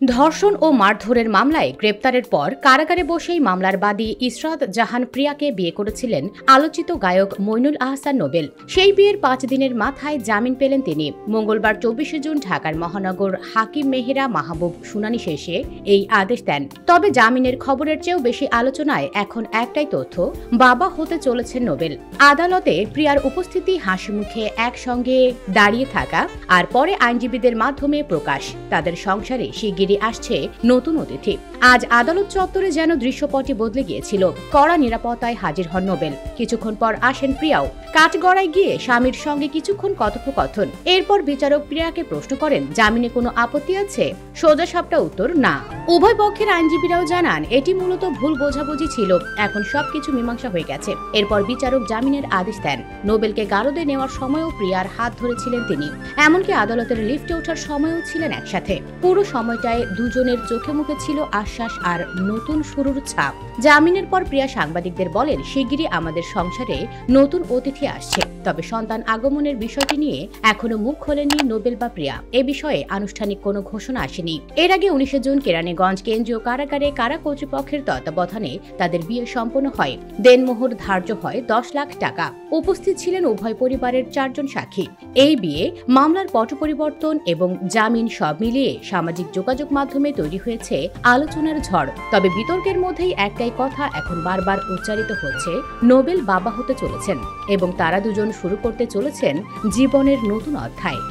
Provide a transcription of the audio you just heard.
ধর্ষণ ও মারধরের মামলায় গ্রেপ্তারের পর কারাগারে বসেই মামলার বাদী ইসরাত জাহান প্রিয়াকে বিয়ে করেছিলেন আলোচিত গায়ক মইনুল আহসান নোবেল। সেই বিয়ের 5 দিনের মাথায় জামিন পেলেন তিনি। মঙ্গলবার 24শে জুন ঢাকার মহানগর হাকিম মেহেরা মাহবুব শুনানি শেষে এই আদেশ দেন। তবে জামিনের খবরের চেয়েও বেশি আলোচনায় এখন একটাই তথ্য, বাবা হতে চলেছেন নোবেল। আদালতে প্রিয়ার উপস্থিতি, হাসি মুখে একসঙ্গে দাঁড়িয়ে থাকা আর পরে আইনজীবীদের মাধ্যমে প্রকাশ, তাদের সংসারে শিগগিরই আসছে নতুন অতিথি। আজ আদালত চত্বরে যেন দৃশ্যপটই বদলে গিয়েছিল। কড়া নিরাপত্তায় হাজির হন নোবেল। কিছুক্ষণ পর আসেন প্রিয়াও। কাঠগড়ায় গিয়ে স্বামীর সঙ্গে কিছুক্ষণ কথোপকথন। এরপর বিচারক প্রিয়াকে প্রশ্ন করেন, জামিনে কোনো আপত্তি আছে? সোজাসাপটা উত্তর, না। উভয় পক্ষের আইনজীবীরাও জানান, এটি মূলত ভুল বোঝাবুঝি ছিল, এখন সবকিছু মীমাংসা হয়ে গেছে। এরপর বিচারক জামিনের আদেশ দেন। নোবেলকে গারদে নেওয়ার সময়ও প্রিয়ার হাত ধরেছিলেন তিনি। এমনকি আদালতের লিফটে ওঠার সময়ও ছিলেন একসাথে। পুরো সময়টায় দুজনের চোখে মুখে ছিল আশ্বাস আর নতুন শুরুর ছাপ। জামিনের পর প্রিয়া সাংবাদিকদের বলেন, শিগগিরই আমাদের সংসারে নতুন অতিথি আসছে। তবে সন্তান আগমনের বিষয়টি নিয়ে এখনো মুখ খোলেননি নোবেল বা প্রিয়া। এ বিষয়ে আনুষ্ঠানিক কোনো ঘোষণা আসেনি। এর আগে 19শে জুন কেরানীগঞ্জ কেন্দ্রীয় কারাগারে কারা কর্তৃপক্ষের তত্ত্বাবধানে তাদের বিয়ে সম্পন্ন হয়। দেনমোহর ধার্য হয় 10 লাখ টাকা। উপস্থিত ছিলেন উভয় পরিবারের 4 জন সাক্ষী। এই বিয়ে মামলার পট পরিবর্তন এবং জামিন সব মিলিয়ে সামাজিক যোগাযোগ মাধ্যমে তৈরি হয়েছে আলোচনার ঝড়। তবে বিতর্কের মধ্যেই একটাই কথা এখন বারবার উচ্চারিত হচ্ছে, নোবেল বাবা হতে চলেছেন এবং তারা দুজন শুরু করতে চলেছেন জীবনের নতুন অধ্যায়।